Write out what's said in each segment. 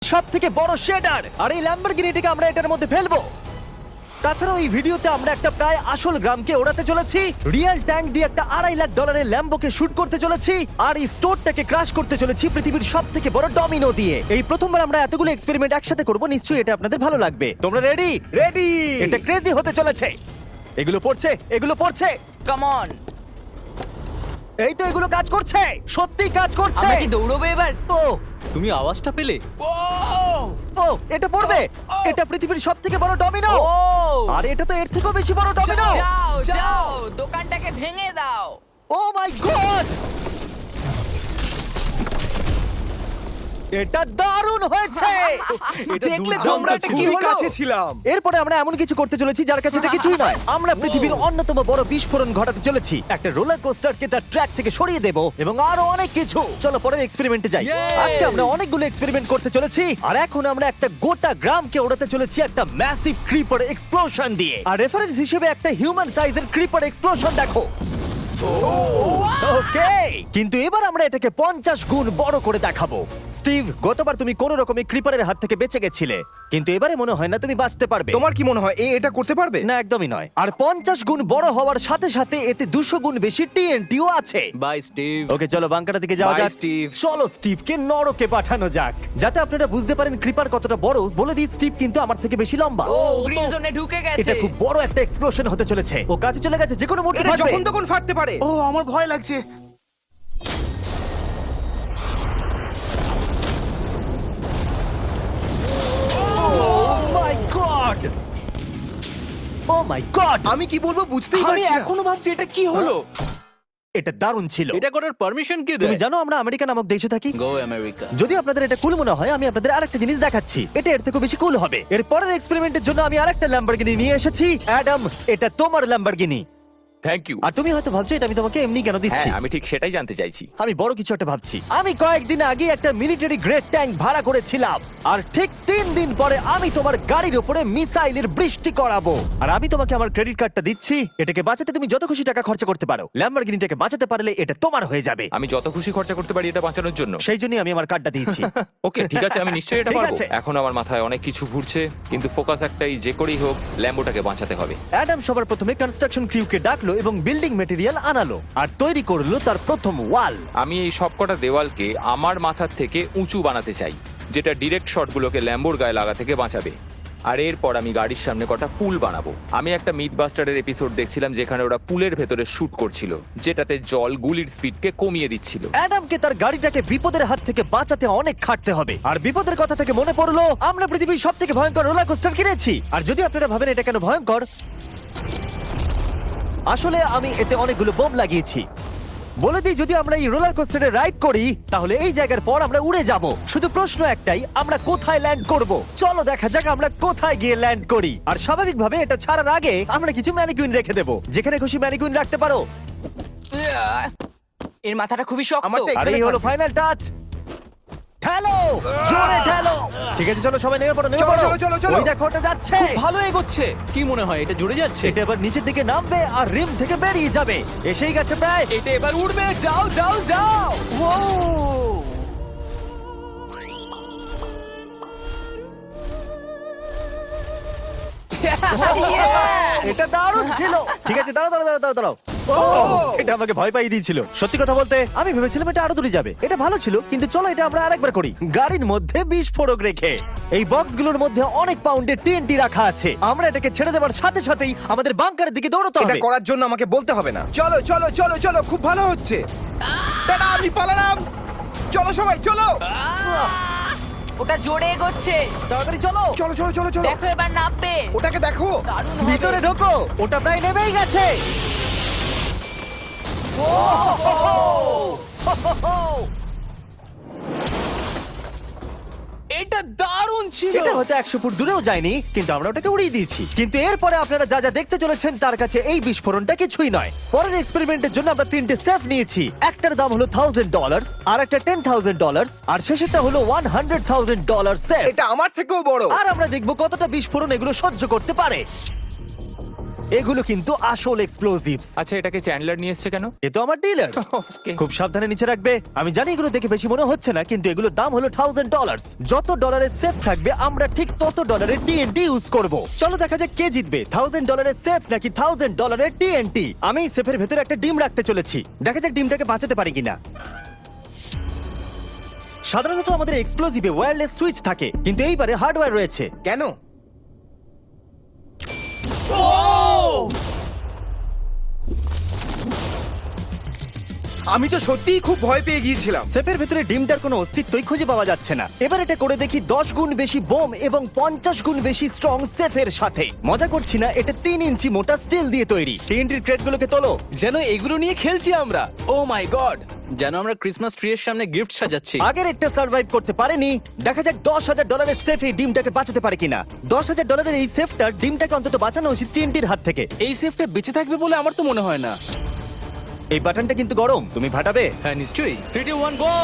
সব থেকে বড় শেডার, আর এই ল্যাম্বরগিনিটাকে আমরা এটার মধ্যে ফেলবো। তাছাড়াও এই ভিডিওতে আমরা একটা প্রায় আসল গ্রামকে ওড়াতে চলেছি, রিয়েল ট্যাঙ্ক দিয়ে একটা $2.5 লাখ ল্যাম্বোকে শুট করতে চলেছি, আর এই স্টোরটাকে ক্রাশ করতে চলেছি পৃথিবীর সব থেকে বড় ডমিনো দিয়ে। এই প্রথমবার আমরা এতগুলো এক্সপেরিমেন্ট একসাথে করব, নিশ্চয়ই এটা আপনাদের ভালো লাগবে। তোমরা রেডি? রেডি। এটা ক্রেজি হতে চলেছে। এগুলো পড়ছে, এগুলো পড়ছে। Come on. এই তো এগুলো কাজ করছে, সত্যি কাজ করছে। আমরা কি দৌড়বো এবার? ও তুমি আওয়াজটা পেলে? ও এটা পড়বে। এটা পৃথিবীর সব থেকে বড় ডমিনো, ও আর এটা তো এর থেকেও বেশি বড় ডমিনো। যাও যাও দোকানটাকে ভেঙে দাও। ও মাই গড, এটা দারুণ হয়েছে। দেখলে তোমরা এটা কি হলো? কাছে ছিলাম। এরপরে আমরা এমন কিছু করতে চলেছি যার কাছে এটা কিছুই নয়। আমরা পৃথিবীর অন্যতম বড় বিস্ফোরণ ঘটাতে চলেছি। একটা রোলার কোস্টারকে তার ট্র্যাক থেকে সরিয়ে দেব এবং আরো অনেক কিছু। চলো পরের এক্সপেরিমেন্টে যাই। আজকে আমরা অনেকগুলো এক্সপেরিমেন্ট করতে চলেছি, আর এখন আমরা একটা গোটা গ্রামকে ওড়াতে চলেছি একটা ম্যাসিভ ক্রিপার এক্সপ্লোশন দিয়ে। আর রেফারেন্স হিসেবে একটা হিউম্যান সাইজের ক্রিপার এক্সপ্লোশন দেখো। ওকে, কিন্তু এবার আমরা এটাকে 50 গুণ বড় করে দেখাবো। স্টিভ, গতবার তুমি কোন রকমে ক্রিপারের হাত থেকে বেঁচে গেছিলে, কিন্তু এবারে মনে হয় না তুমি বাঁচতে পারবে। তোমার কি মনে হয় এটা করতে পারবে? না, একদমই নয়। আর 50 গুণ বড় হওয়ার সাথে সাথে এতে 200 গুণ বেশি টিএনটিও আছে। Bye Steve. ওকে, চলো বাংকারের দিকে যাওয়া Bye, যাক। স্টিভ। চলো স্টিভকে নরকে পাঠানো যাক। যাতে আপনারা বুঝতে পারেন ক্রিপার কতটা বড়, বলে দিই স্টিভ কিন্তু আমার থেকে বেশি লম্বা। ও গ্রিন জোনে ঢুকে গেছে। এটা খুব বড় একটা এক্সপ্লোশন হতে চলেছে। ও কাছে চলে গেছে, যে কোনো মুহূর্তে এটা ফাটবে। যখন তখন ফাটতে পারে। ও আমার ভয় লাগছে। মাই গড, ও মাই গড, আমি কি বলবো বুঝতেই আমি পারছি না। এখনো ভাবছি এটা কি হলো। এটা দারুণ ছিল। এটা করার পারমিশন কে তুমি দেয়? জানো আমরা আমেরিকা নামক দেশে থাকি। গো আমেরিকা। যদি আপনাদের এটা কুল মনে হয়, আমি আপনাদের আরেকটা জিনিস দেখাচ্ছি। এটা এর থেকে বেশি কুল হবে। এর পরের এক্সপেরিমেন্টের জন্য আমি আরেকটা ল্যাম্বরগিনি নিয়ে এসেছি। অ্যাডাম, এটা তোমার ল্যাম্বরগিনি। Thank you. আর তুমি হয়তো ভাবছো এটা আমি তোমাকে এমনি কেন দিচ্ছি। হ্যাঁ, আমি ঠিক সেটাই জানতে চাইছি। আমি বড় কিছু একটা ভাবছি। আমি কয়েকদিন আগে একটা মিলিটারি গ্রেড ট্যাঙ্ক ভাড়া করেছিলাম, আর ঠিক 3 দিন পরে আমি তোমার গাড়ির উপরে মিসাইলের বৃষ্টি করাবো। আর আমি তোমাকে আমার ক্রেডিট কার্ডটা দিচ্ছি। এটাকে বাঁচাতে তুমি যত খুশি টাকা খরচা করতে পারো। ল্যাম্বরগিনিটাকে বাঁচাতে পারলে এটা তোমার হয়ে যাবে। আমি যত খুশি খরচা করতে পারি এটা বাঁচানোর জন্য। সেই জন্যই আমি আমার কার্ডটা দিয়েছি। ওকে, ঠিক আছে, আমি নিশ্চয়ই এটা ঠিক পারবো। আছে। এখন আমার মাথায় অনেক কিছু ঘুরছে, কিন্তু ফোকাস একটাই, যে করেই হোক ল্যাম্বোটাকে বাঁচাতে হবে। অ্যাডাম সবার প্রথমে কনস্ট্রাকশন ক্রিউকে ডাকলো এবং বিল্ডিং মেটেরিয়াল আনালো, আর তৈরি করলো তার প্রথম ওয়াল। আমি এই সবকটা দেওয়ালকে আমার মাথার থেকে উঁচু বানাতে চাই, যেটা ডিরেক্ট শটগুলোকে ল্যাম্বোর গায়ে লাগা থেকে বাঁচাবে। আর এরপর আমি গাড়ির সামনে কটা পুল বানাবো। আমি একটা মিথবাস্টারের এপিসোড দেখছিলাম যেখানে ওরা পুলের ভেতরে শুট করছিল, যেটাতে জল গুলির স্পিডকে কমিয়ে দিচ্ছিল। অ্যাডামকে তার গাড়িটাকে বিপদের হাত থেকে বাঁচাতে অনেক খাটতে হবে। আর বিপদের কথা থেকে মনে পড়লো, আমরা পৃথিবীর সব থেকে ভয়ঙ্কর রোলার কোস্টার কিনেছি। আর যদি আপনারা ভাবেন এটা কেন ভয়ঙ্কর, আসলে আমি এতে অনেকগুলো বোম লাগিয়েছি। বলে দিই, যদি আমরা এই রোলার কোস্টারে রাইড করি তাহলে এই জায়গার পর আমরা উড়ে যাব। শুধু প্রশ্ন একটাই, আমরা কোথায় ল্যান্ড করব? চলো দেখা যাক আমরা কোথায় গিয়ে ল্যান্ড করি। আর স্বাভাবিকভাবে এটা ছাড়ার আগে আমরা কিছু ম্যানিকুইন রেখে দেবো। যেখানে খুশি ম্যানিকুইন রাখতে পারো। এর মাথাটা খুবই শক্ত। আমারটা আর এই হলো ফাইনাল টাচ। ঠেলো, জোরে ঠেলো। ঠিক আছে, চলো সবাই নেমে পড়ো, নেমে চলো, পড়ো। চলো, চলো, চলো। ওই দেখো ওটা যাচ্ছে। ভালো এগোচ্ছে। কি মনে হয় এটা জুড়ে যাচ্ছে? এটা এবার নিচের দিকে নামবে আর রিম থেকে বেরিয়ে যাবে। এসেই গেছে প্রায়। এটা এবার উঠবে। যাও যাও যাও। এটা দারুণ ছিল। ঠিক আছে, দাঁড়াও দাঁড়াও দাঁড়াও দাঁড়াও। এটা আমাকে ভয় পাইয়ে দিয়েছিল। সত্যি কথা বলতে আমি ভেবেছিলাম এটা আরো দূরে যাবে। এটা ভালো ছিল, কিন্তু চলো এটা আমরা আরেকবার করি। গাড়ির মধ্যে বিস্ফোরক রেখে। এই বক্সগুলোর মধ্যে অনেক পাউন্ডের টিএনটি রাখা আছে। আমরা এটাকে ছেড়ে দেওয়ার সাথে সাথেই আমাদের বাংকারের দিকে দৌড়তে এটা হবে। করার জন্য আমাকে বলতে হবে না। চলো চলো চলো চলো, খুব ভালো হচ্ছে। টাটা, আমি পালালাম। চলো সবাই চলো। ওটা জোরে এগোচ্ছে। তাড়াতাড়ি চলো। চলো চলো চলো চলো। দেখো এবার নামবে। ওটাকে দেখো। দারুণ হবে। ভিতরে ঢোকো, ওটা প্রায় নেমেই গেছে। এটা দারুণ ছিল। এটা হয়তো 100 ফুট দূরেও যায়নি, কিন্তু আমরা ওটাকে উড়িয়ে দিয়েছি। কিন্তু এরপরে আপনারা যা যা দেখতে চলেছেন তার কাছে এই বিস্ফোরণটা কিছুই নয়। পরের এক্সপেরিমেন্টের জন্য আমরা 3টে সেফ নিয়েছি। একটার দাম হলো $1000, আর একটা $10,000, আর শেষেরটা হলো $100,000 সেফ। এটা আমার থেকেও বড়। আর আমরা দেখবো কতটা বিস্ফোরণ এগুলো সহ্য করতে পারে। এগুলো কিন্তু আসল এক্সপ্লোসিভস। আচ্ছা, এটাকে চ্যান্ডলার নিয়ে এসছে কেন? এ তো আমার ডিলার। Okay. খুব সাবধানে নিচে রাখবে। আমি জানি এগুলো দেখে বেশি মনে হচ্ছে না, কিন্তু এগুলোর দাম হলো $1000। যত ডলারের সেফ থাকবে আমরা ঠিক তত ডলারের টিএনটি ইউজ করব। চলো দেখা যাক কে জিতবে, $1000 সেফ নাকি $1000 টিএনটি। আমি সেফের ভেতরে একটা ডিম রাখতে চলেছি, দেখা যাক ডিমটাকে বাঁচাতে পারি কিনা। সাধারণত আমাদের এক্সপ্লোসিভে ওয়্যারলেস সুইচ থাকে, কিন্তু এইবারে হার্ডওয়্যার রয়েছে। কেন? আমি তো সত্যিই খুব ভয় পেয়ে গিয়েছিলাম। সেফের ভেতরে ডিমটার কোনো অস্তিত্বই খুঁজে পাওয়া যাচ্ছে না। এবার এটা করে দেখি 10 গুণ বেশি বোম এবং 50 গুণ বেশি স্ট্রং সেফের সাথে। মজা করছি না, এটা 3 ইঞ্চি মোটা স্টিল দিয়ে তৈরি। টিএনটির ক্রেটগুলোকে তোলো। যেন এগুলো নিয়ে খেলছি আমরা। ও মাই গড, যেন আমরা ক্রিসমাস ট্রি এর সামনে গিফট সাজাচ্ছি। আগের একটা সার্ভাইভ করতে পারেনি, দেখা যাক $10,000 সেফ এই ডিমটাকে বাঁচাতে পারে কিনা। $10,000 এই সেফটার ডিমটাকে অন্তত বাঁচানো উচিত টিএনটির হাত থেকে। এই সেফটা বেঁচে থাকবে বলে আমার তো মনে হয় না। এই বাটনটা কিন্তু গরম, তুমি ফাটাবে। হ্যাঁ নিশ্চয়ই। 3 2 1 গো।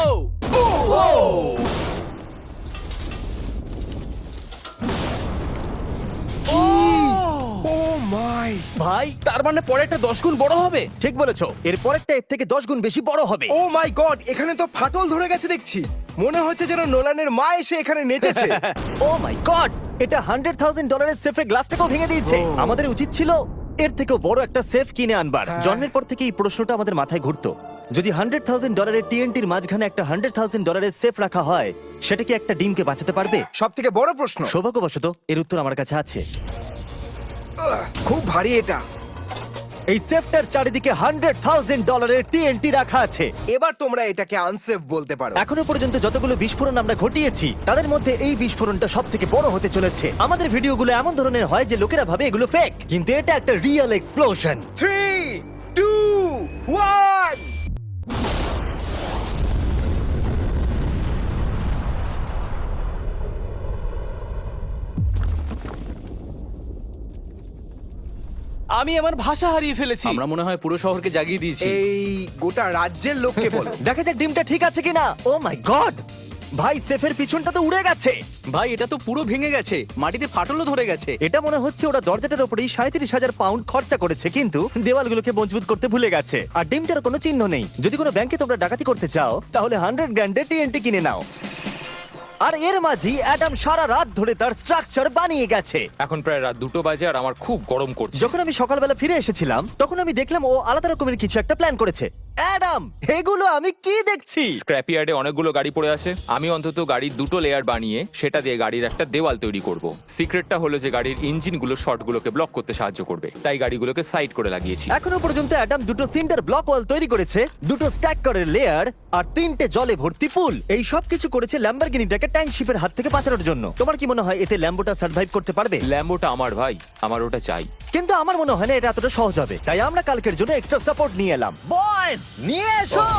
ও মাই! ভাই তার মানে পরে একটা 10 গুণ বড় হবে। ঠিক বলেছো, এর পরেরটা এর থেকে 10 গুণ বেশি বড় হবে। ও মাই গড! এখানে তো ফাটল ধরে গেছে দেখছি। মনে হচ্ছে যেন নোলানের মা এসে এখানে নেচেছে। ও মাই গড, এটা $100,000 সেফের গ্লাসটাকেও ভেঙে দিয়েছে। আমাদের উচিত ছিল এর থেকেও বড় একটা সেফ কিনে আনবার। জন্মের পর থেকে এই প্রশ্নটা আমাদের মাথায় ঘুরতো, যদি $100,000 টিএনটির মাঝখানে একটা $100,000 সেফ রাখা হয়, সেটা কি একটা ডিমকে বাঁচাতে পারবে? সব থেকে বড় প্রশ্ন। সৌভাগ্যবশত এর উত্তর আমার কাছে আছে। খুব ভারী এটা। এই সেফটার চারিদিকে $100,000 টিএনটি রাখা আছে। এবার তোমরা এটাকে আনসেফ বলতে পারো। এখনো পর্যন্ত যতগুলো বিস্ফোরণ আমরা ঘটিয়েছি, তাদের মধ্যে এই বিস্ফোরণটা সব থেকে বড় হতে চলেছে। আমাদের ভিডিওগুলো এমন ধরনের হয় যে লোকেরা ভাবে এগুলো ফেক, কিন্তু এটা একটা রিয়েল এক্সপ্লোশন। 3 2 1 আমি আমার ভাষা হারিয়ে ফেলেছি। আমরা মনে হয় পুরো শহরকে জাগিয়ে দিয়েছি। এই গোটা রাজ্যের লোককে বলো। দেখা যাক ডিমটা ঠিক আছে কিনা। ও মাই গড, ভাই সেফের পিছনটা তো উড়ে গেছে। ভাই এটা তো পুরো ভেঙে গেছে, মাটিতে ফাটলও ধরে গেছে। এটা মনে হচ্ছে ওরা দরজাটার উপরেই 37,000 পাউন্ড খরচা করেছে, কিন্তু দেওয়ালগুলোকে মজবুত করতে ভুলে গেছে। আর ডিমটার কোনো চিহ্ন নেই। যদি কোনো ব্যাংকে তোমরা ডাকাতি করতে চাও, তাহলে 100 গ্র্যান্ডের টিএনটি কিনে নাও। আর এর মাঝেই অ্যাডাম সারা রাত ধরে তার স্ট্রাকচার বানিয়ে গেছে। এখন প্রায় রাত 2টো বাজে আর আমার খুব গরম করছে। যখন আমি সকালবেলা ফিরে এসেছিলাম, তখন আমি দেখলাম ও আলাদা রকমের কিছু একটা প্ল্যান করেছে। অ্যাডাম, এগুলো আমি কি দেখছি? স্ক্র্যাপ ইয়ার্ডে অনেকগুলো গাড়ি পড়ে আছে। আমি অন্তত গাড়ির 2টো লেয়ার বানিয়ে সেটা দিয়ে গাড়ির একটা দেওয়াল তৈরি করব। সিক্রেটটা হলো যে গাড়ির ইঞ্জিনগুলো শর্টগুলোকে ব্লক করতে সাহায্য করবে, তাই গাড়িগুলোকে সাইড করে লাগিয়েছি। এখনো পর্যন্ত অ্যাডাম 2টো সিন্টার ব্লক ওয়াল তৈরি করেছে, 2টো স্ট্যাক করের লেয়ার আর 3টে জলে ভর্তি পুল। এই সব কিছু করেছে ল্যাম্বরগিনিটাকে ট্যাঙ্ক শিপের হাত থেকে বাঁচানোর জন্য। তোমার কি মনে হয় এতে ল্যাম্বোটা সার্ভাইভ করতে পারবে? ল্যাম্বোটা আমার ভাই, আমার ওটা চাই। কিন্তু আমার মনে হয় না এটা এতটা সহজ হবে, তাই আমরা কালকের জন্য এক্সট্রা সাপোর্ট নিয়ে এলাম। বয়েজ, নিয়ে এসো।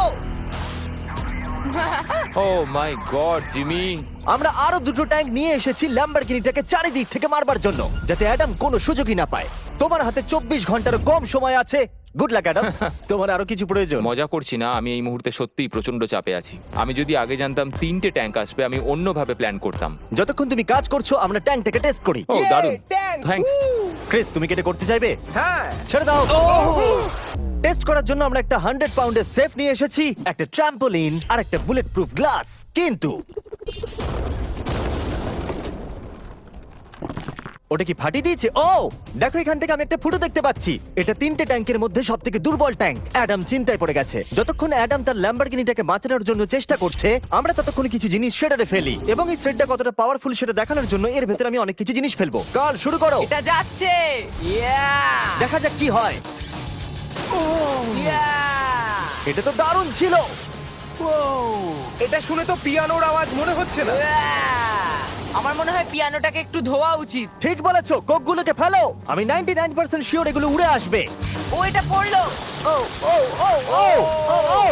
ও মাই গড জিমি, আমরা আরো 2টো ট্যাঙ্ক নিয়ে এসেছি ল্যাম্বরগিনিটাকে চারিদিক থেকে মারবার জন্য, যাতে অ্যাডাম কোনো সুযোগই না পায়। তোমার হাতে 24 ঘন্টার কম সময় আছে। Good luck Adam. তোমার আরো কিছু প্রয়োজন? মজা করছি না, আমি এই মুহূর্তে সত্যিই প্রচন্ড চাপে আছি। আমি যদি আগে জানতাম 3টে ট্যাঙ্ক আসবে, আমি অন্যভাবে প্ল্যান করতাম। যতক্ষণ তুমি কাজ করছো আমরা ট্যাঙ্কটাকে টেস্ট করি। ও দারুণ, ট্যাঙ্ক! থ্যাঙ্কস। ক্রিস, তুমি কি এটা করতে চাইবে? হ্যাঁ। ছেড়ে দাও। টেস্ট করার জন্য আমরা একটা 100 পাউন্ডের সেফ নিয়ে এসেছি, একটা ট্রাম্পোলিন আর একটা বুলেট প্রুফ গ্লাস। কিন্তু ওটা কি ফাটিয়ে দিয়েছে? ও দেখো, এখান থেকে আমি একটা ফুটো দেখতে পাচ্ছি। এটা 3টে ট্যাঙ্কের মধ্যে সব থেকে দুর্বল ট্যাঙ্ক। অ্যাডাম চিন্তায় পড়ে গেছে। যতক্ষণ অ্যাডাম তার ল্যাম্বরগিনিটাকে বাঁচানোর জন্য চেষ্টা করছে, আমরা ততক্ষণ কিছু জিনিস শেডারে ফেলি, এবং এই শেডটা কতটা পাওয়ারফুল সেটা দেখানোর জন্য এর ভেতরে আমি অনেক কিছু জিনিস ফেলবো। কাল শুরু করো। এটা যাচ্ছে। ইয়া! দেখা যাক কি হয়। ইয়া! এটা তো দারুণ ছিল। এটা শুনে তো পিয়ানোর আওয়াজ মনে হচ্ছে না। ইয়া! আমার মনে হয় পিয়ানোটাকে একটু ধোয়া উচিত। ঠিক বলেছো, কোকগুলোকে ফেলো। আমি 99% শিওর এগুলো উড়ে আসবে। ও এটা পড়লো। ও ও ও ও ও ও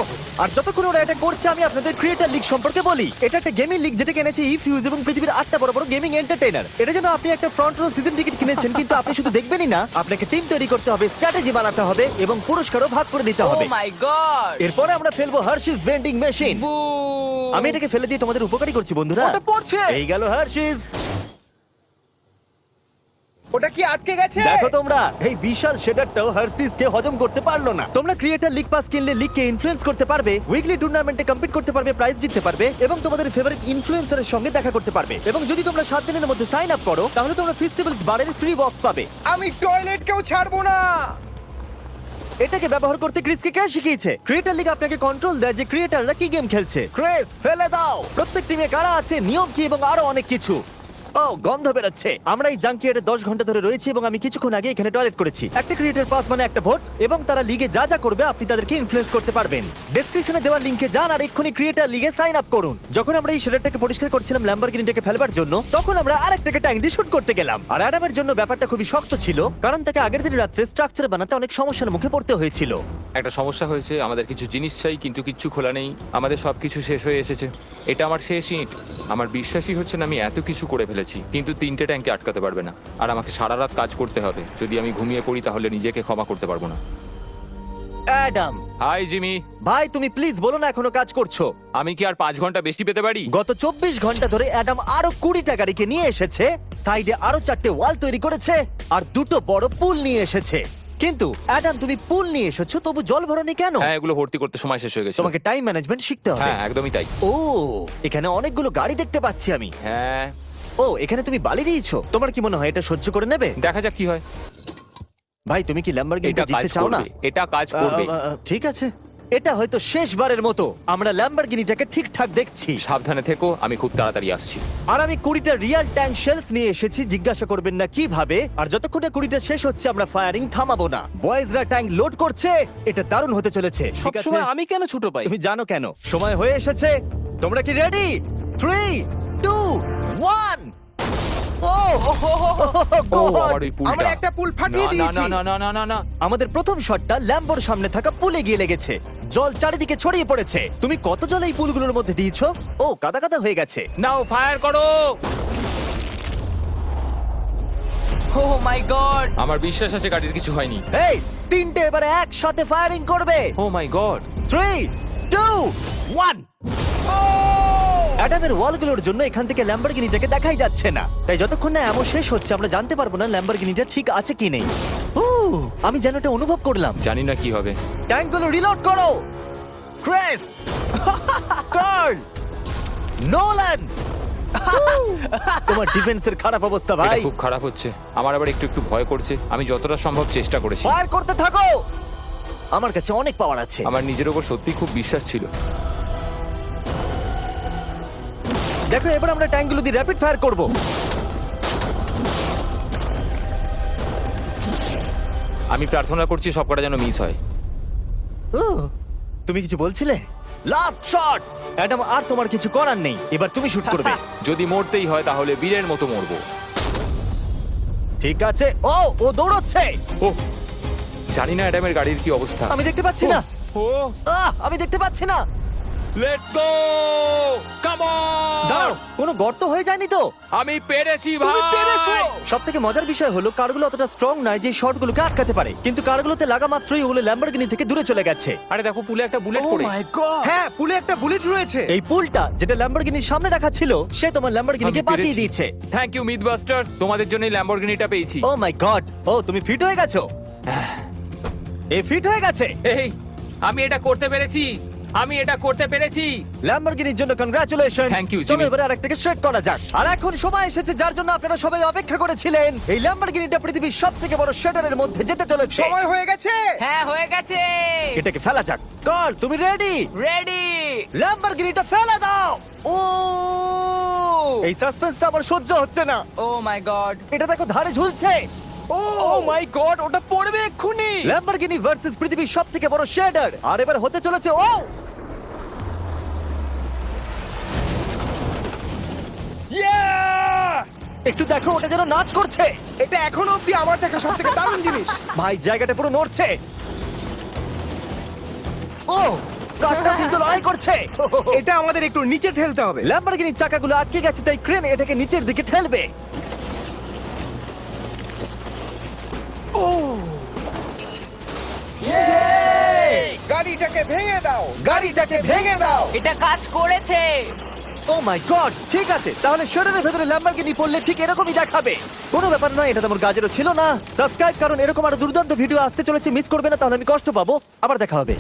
আর যতক্ষণ ওরা এটা করছে, আমি আপনাদের ক্রিয়েটার লিগ সম্পর্কে বলি। এটা একটা গেমিং লিগ যেটা কিনেছে ইফিউজ এবং পৃথিবীর 8টা বড় বড় গেমিং এন্টারটেইনার। এটা যেন আপনি একটা ফ্রন্ট রো সিজন টিকিট কিনেছেন, কিন্তু আপনি শুধু দেখবেনই না, আপনাকে টিম তৈরি করতে হবে, স্ট্র্যাটেজি বানাতে হবে এবং পুরস্কারও ভাগ করে দিতে ও হবে। মাই গড! এরপরে আমরা ফেলবো হার্শিস ভেন্ডিং মেশিন। বু! আমি এটাকে ফেলে দিয়ে তোমাদের উপকারী করছি বন্ধুরা। ওটা পড়ছে। এই গেল হার্শিস। ওটা কি আটকে গেছে? দেখো তোমরা, এই বিশাল শেডারটাও হার্সিস কে হজম করতে পারলো না। তোমরা ক্রিয়েটার লিগ পাস কিনলে লিগকে ইনফ্লুয়েন্স করতে পারবে, উইকলি টুর্নামেন্টে কম্পিট করতে পারবে, প্রাইজ জিততে পারবে এবং তোমাদের ফেভারিট ইনফ্লুয়েন্সারের সঙ্গে দেখা করতে পারবে। এবং যদি তোমরা 7 দিনের মধ্যে সাইন আপ করো তাহলে তোমরা ফেস্টিভ্যালস বারের ফ্রি বক্স পাবে। আমি টয়লেট কেউ ছাড়বো না। এটাকে ব্যবহার করতে ক্রিসকে কে শিখিয়েছে? ক্রিয়েটার লিগ আপনাকে কন্ট্রোল দেয় যে ক্রিয়েটাররা কি গেম খেলছে। ক্রিস, ফেলে দাও। প্রত্যেক টিমে কারা আছে, নিয়ম কি এবং আরো অনেক কিছু। ও, গন্ধ বেরোচ্ছে। আমরা এই জাঙ্কিয়ারে 10 ঘন্টা ধরে রয়েছি এবং আমি কিছুক্ষণ আগে এখানে টয়লেট করেছি। একটা ক্রিয়েটার পাস মানে একটা ভোট এবং তারা লিগে যা যা করবে আপনি তাদেরকে ইনফ্লুয়েন্স করতে পারবেন। ডেসক্রিপশনে দেওয়া লিংকে যান আর এক্ষুনি ক্রিয়েটার লিগে সাইন আপ করুন। যখন আমরা এই শেডারটাকে পরিষ্কার করছিলাম ল্যাম্বরগিনিটাকে ফেলবার জন্য, তখন আমরা আরেকটাকে ট্যাঙ্ক দিয়ে শুট করতে গেলাম। আর অ্যাডামের জন্য ব্যাপারটা খুবই শক্ত ছিল, কারণ তাকে আগের দিন রাত্রে স্ট্রাকচার বানাতে অনেক সমস্যার মুখে পড়তে হয়েছিল। একটা সমস্যা হয়েছে, আমাদের কিছু জিনিস চাই কিন্তু কিচ্ছু খোলা নেই। আমাদের সবকিছু শেষ হয়ে এসেছে। এটা আমার শেষ ইট। আমার বিশ্বাসই হচ্ছে না আমি এত কিছু করে ফেলেছি, কিন্তু 3টে ট্যাঙ্কে আটকাতে পারবে না। আর আমাকে সারা রাত কাজ করতে হবে। যদি আমি ঘুমিয়ে পড়ি তাহলে নিজেকে ক্ষমা করতে পারবো না। অ্যাডাম হাই জিমি, ভাই, তুমি প্লিজ বলো না এখনো কাজ করছো। আমি কি আর 5 ঘন্টা বেশি পেতে পারি? গত 24 ঘন্টা ধরে অ্যাডাম আরো 20টা গাড়িকে নিয়ে এসেছে, সাইডে আরো 4টে ওয়াল তৈরি করেছে আর 2টো বড় পুল নিয়ে এসেছে। কিন্তু অ্যাডাম, তুমি পুল নিয়ে এসেছো তবু জল ভরনি কেন? হ্যাঁ, এগুলো ভর্তি করতে সময় শেষ হয়ে গেছে। তোমাকে টাইম ম্যানেজমেন্ট শিখতে হবে। হ্যাঁ, একদমই তাই। ও, এখানে অনেকগুলো গাড়ি দেখতে পাচ্ছি আমি। হ্যাঁ, ও, এখানে তুমি বালি দিয়েছো। তোমার কি মনে হয় এটা সহ্য করে নেবে? দেখা যাক কি হয়। ভাই, তুমি কি ল্যাম্বরগিনিটা এটা কাজ জিততে চাও না? করবে, এটা কাজ করবে। ঠিক আছে, এটা হয়তো শেষবারের মতো আমরা ল্যাম্বরগিনিটাকে ঠিকঠাক দেখছি। সাবধানে থেকো, আমি খুব তাড়াতাড়ি আসছি। আর আমি 20টা রিয়েল ট্যাঙ্ক শেলস নিয়ে এসেছি। জিজ্ঞাসা করবেন না কিভাবে। আর যতক্ষণে 20টা শেষ হচ্ছে আমরা ফায়ারিং থামাবো না। বয়েজরা ট্যাঙ্ক লোড করছে। এটা দারুণ হতে চলেছে। ঠিক আছে, সবসময় আমি কেন ছোট পাই? তুমি জানো কেন। সময় হয়ে এসেছে। তোমরা কি রেডি? 3, 2, 1। ও, ও, God! আমার ওই পুলটা। আমরা একটা পুল ফাটিয়ে না, দিয়েছি। না, না, না, না, না, না। আমাদের প্রথম শটটা ল্যাম্বোর সামনে থাকা পুলে গিয়ে লেগেছে। জল চারিদিকে ছড়িয়ে পড়েছে। তুমি কত জল এই পুলগুলোর মধ্যে দিয়েছো? ও, কাদা কাদা হয়ে গেছে। নাও, ফায়ার করো। ও মাই গড! আমার বিশ্বাস আছে গাড়ির কিছু হয়নি। এই, 3টে এবারে একসাথে ফায়ারিং করবে। ও মাই গড। 3, 2, 1। অ্যাডামের ওয়ালগুলোর জন্য এখান থেকে ল্যাম্বরগিনিটাকে দেখাই যাচ্ছে না। তাই যতক্ষণ না এমন শেষ হচ্ছে আমরা জানতে পারবো না ল্যাম্বরগিনিটা ঠিক আছে কি নেই। আমি যেন এটা অনুভব করলাম। জানি না কি হবে। ট্যাঙ্কগুলো রিলোড করো। Kress, Carl, Nolan. তোমার ডিফেন্সের খারাপ অবস্থা এটা ভাই। খুব খারাপ হচ্ছে। আমার আবার একটু একটু ভয় করছে। আমি যতটা সম্ভব চেষ্টা করেছি। ফায়ার করতে থাকো। আমার কাছে অনেক পাওয়ার আছে। আমার নিজের ওপর সত্যি খুব বিশ্বাস ছিল। দেখো, এবার আমরা ট্যাঙ্কগুলো দিয়ে র্যাপিড ফায়ার করব। আমি প্রার্থনা করছি সবকটা যেন মিস হয়। তুমি কিছু বলছিলে? Last shot. অ্যাডাম, আর তোমার কিছু করার নেই। এবার তুমি শুট করবে। যদি মরতেই হয় তাহলে বীরের মতো মরবো। ঠিক আছে। ও দৌড়চ্ছে। ও, জানি না অ্যাডামের গাড়ির কি অবস্থা। আমি দেখতে পাচ্ছি না। ও, আমি দেখতে পাচ্ছি না। লেটস গো, কাম দাঁড়াও, অন। কোনো গর্ত হয়ে যায়নি তো? আমি পেরেছি তুমি ভাই। পেরেছো। সব থেকে মজার বিষয় হলো কারগুলো অতটা স্ট্রং নয় যে শটগুলোকে আটকাতে পারে, কিন্তু কারগুলোতে লাগা মাত্রই ওগুলো ল্যাম্বরগিনি থেকে দূরে চলে গেছে। আরে দেখো, পুলে একটা বুলেট ও পড়ে। মাই গড! হ্যাঁ, পুলে একটা বুলেট রয়েছে। এই পুলটা যেটা ল্যাম্বরগিনির সামনে রাখা ছিল, সে তোমার ল্যাম্বরগিনিকে আমি বাঁচিয়ে পেরেছি। দিয়েছে। থ্যাংক ইউ মিথবাস্টার্স, তোমাদের জন্যই ল্যাম্বরগিনিটা পেয়েছি। ও মাই গড! ও, তুমি ফিট হয়ে গেছো। এই ফিট হয়ে গেছে। এই, আমি এটা করতে পেরেছি। আমি এটা করতে পেরেছি। ল্যাম্বরগিনির জন্য কংগ্রাচুলেশন। Thank you, চলো Jimmy. এবারে আরেকটাকে স্ট্রেট করা যাক। আর এখন সময় এসেছে যার জন্য আপনারা সবাই অপেক্ষা করেছিলেন। এই ল্যাম্বরগিনিটা পৃথিবীর সবথেকে বড় শেডারের মধ্যে যেতে চলেছে। সময় হয়ে গেছে। হ্যাঁ, হয়ে গেছে। এটাকে ফেলা যাক। কার্ল, তুমি রেডি? রেডি। ল্যাম্বরগিনিটা ফেলে দাও। ও, এই সাসপেন্সটা আমার সহ্য হচ্ছে না। ও মাই গড! এটা দেখো, ধারে ঝুলছে। ও মাই গড, ওটা পড়বে এক্ষুনি। ল্যাম্বরগিনি ভার্সেস পৃথিবীর সবথেকে বড় শেডার। আর এবার হতে চলেছে ও একটু দেখো, ওটা যেন নাচ করছে। এটা এখনো অব্দি আমার দেখা সবথেকে দারুণ জিনিস। ভাই, জায়গাটা পুরো নড়ছে। ও, কারটা কিন্তু লড়াই করছে। এটা আমাদের একটু নিচে ঠেলতে হবে। ল্যাম্বরগিনির চাকাগুলো আটকে গেছে, তাই ক্রেন এটাকে নিচের দিকে ঠেলবে। গাড়িটাকে ভেঙে দাও। গাড়িটাকে ভেঙে দাও। এটা কাজ করেছে। ও মাই গড, ঠিক আছে, তাহলে শরীরের ভেতরে ল্যাম্বরগিনি পড়লে ঠিক এরকমই দেখাবে। কোনো ব্যাপার নয়, এটা তেমন কাজেরও ছিল না। সাবস্ক্রাইব, কারণ এরকম আরো দুর্দান্ত ভিডিও আসতে চলেছে, মিস করবে না, তাহলে আমি কষ্ট পাবো। আবার দেখা হবে।